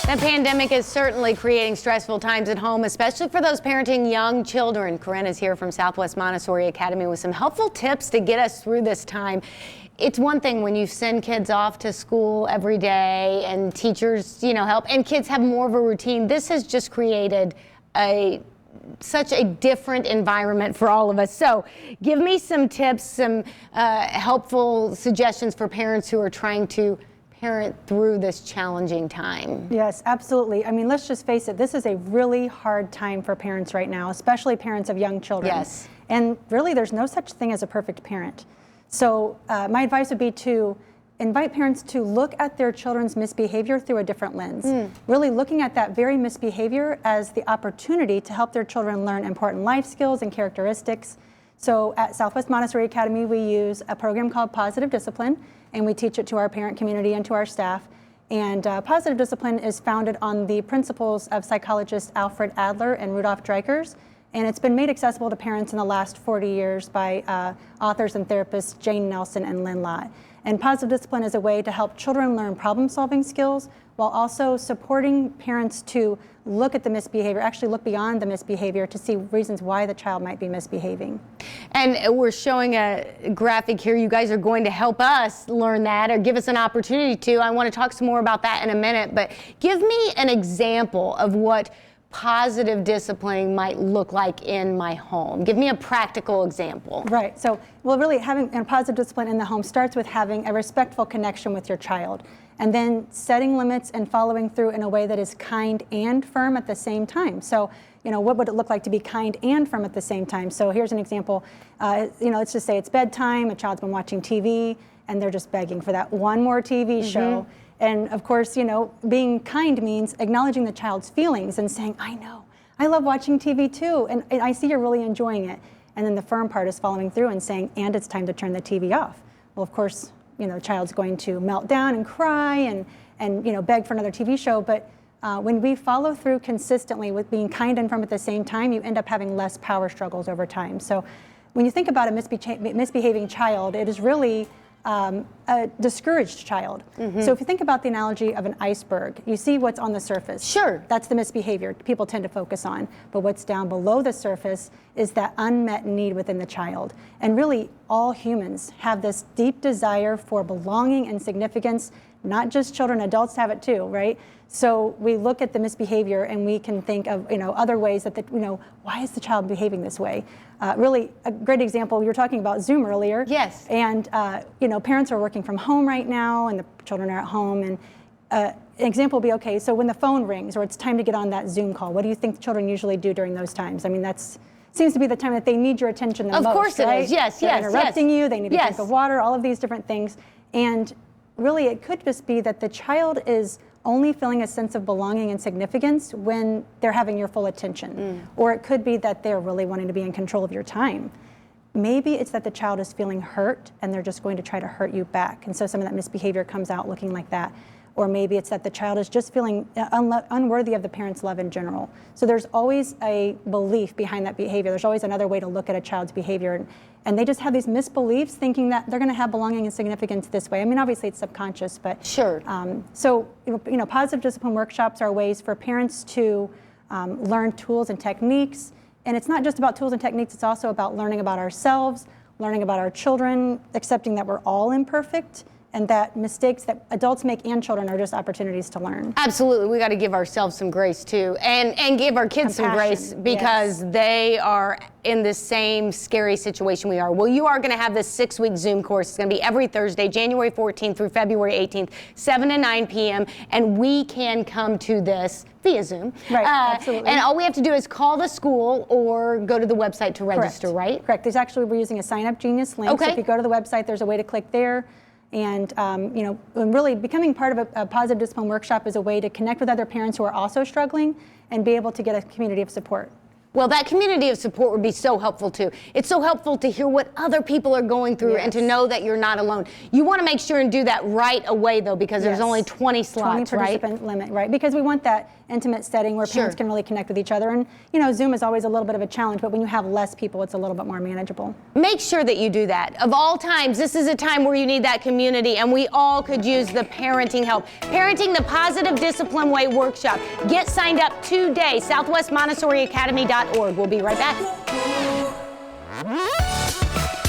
The pandemic is certainly creating stressful times at home, especially for those parenting young children. Corinne is here from Southwest Montessori Academy with some helpful tips to get us through this time. It's one thing when you send kids off to school every day and teachers, help, and kids have more of a routine. This has just created such a different environment for all of us. So give me some tips, some helpful suggestions for parents who are trying to parent through this challenging time. Yes, absolutely. I mean, let's just face it, this is a really hard time for parents right now, especially parents of young children. Yes. And really, there's no such thing as a perfect parent. So my advice would be to invite parents to look at their children's misbehavior through a different lens. Really looking at that very misbehavior as the opportunity to help their children learn important life skills and characteristics. So at Southwest Montessori Academy, we use a program called Positive Discipline, and we teach it to our parent community and to our staff. And Positive Discipline is founded on the principles of psychologists Alfred Adler and Rudolf Dreikurs, and it's been made accessible to parents in the last 40 years by authors and therapists Jane Nelson and Lynn Lott. And Positive Discipline is a way to help children learn problem-solving skills while also supporting parents to look at the misbehavior, actually look beyond the misbehavior to see reasons why the child might be misbehaving. And we're showing a graphic here. You guys are going to help us learn that or give us an opportunity to. I want to talk some more about that in a minute, but give me an example of what positive discipline might look like in my home. Give me a practical example. Right. So, well, really having a positive discipline in the home starts with having a respectful connection with your child, and then setting limits and following through in a way that is kind and firm at the same time. So, what would it look like to be kind and firm at the same time? So here's an example. Let's just say it's bedtime, a child's been watching TV, and they're just begging for that one more TV show. And of course, being kind means acknowledging the child's feelings and saying, I know, I love watching TV too, and I see you're really enjoying it. And then the firm part is following through and saying, and it's time to turn the TV off. Well, of course, the child's going to melt down and cry and beg for another TV show. But when we follow through consistently with being kind and firm at the same time, you end up having less power struggles over time. So when you think about a misbehaving child, it is really a discouraged child. So if you think about the analogy of an iceberg, you see what's on the surface. Sure. That's the misbehavior people tend to focus on. But what's down below the surface is that unmet need within the child. And really, all humans have this deep desire for belonging and significance. Not just children, adults have it too, right? So we look at the misbehavior and we can think of other ways that why is the child behaving this way? Really a great example. You were talking about Zoom earlier. Yes. And parents are working from home right now, and the children are at home. And an example would be, okay, so when the phone rings or it's time to get on that Zoom call, what do you think the children usually do during those times? I mean, that's seems to be the time that they need your attention the most. Of course right? It is. Yes, They're yes, interrupting yes. you. They need a drink of water. All of these different things. And really, it could just be that the child is only feeling a sense of belonging and significance when they're having your full attention. Or it could be that they're really wanting to be in control of your time. Maybe it's that the child is feeling hurt and they're just going to try to hurt you back. And so some of that misbehavior comes out looking like that. Or maybe it's that the child is just feeling unworthy of the parent's love in general. So there's always a belief behind that behavior. There's always another way to look at a child's behavior. And they just have these misbeliefs thinking that they're going to have belonging and significance this way. I mean, obviously it's subconscious, but sure. So positive discipline workshops are ways for parents to learn tools and techniques. And it's not just about tools and techniques, it's also about learning about ourselves, learning about our children, accepting that we're all imperfect, and that mistakes that adults make and children are just opportunities to learn. Absolutely. We got to give ourselves some grace too, and give our kids some grace because they are in the same scary situation we are. Well, you are going to have this 6-week Zoom course. It's going to be every Thursday, January 14th through February 18th, 7 to 9 p.m. And we can come to this via Zoom. Right, absolutely. And all we have to do is call the school or go to the website to register, right? Correct. There's actually, we're using a Sign Up Genius link. Okay. So if you go to the website, there's a way to click there. And really becoming part of a positive discipline workshop is a way to connect with other parents who are also struggling and be able to get a community of support. Well, that community of support would be so helpful too. It's so helpful to hear what other people are going through and to know that you're not alone. You want to make sure and do that right away though, because there's only 20 slots, 20 participant limit, right? Because we want that intimate setting where parents can really connect with each other. And you know, Zoom is always a little bit of a challenge, but when you have less people, it's a little bit more manageable. Make sure that you do that. Of all times, this is a time where you need that community, and we all could use the parenting help. Parenting the Positive Discipline Way workshop. Get signed up today. SouthwestMontessoriAcademy.org. We'll be right back.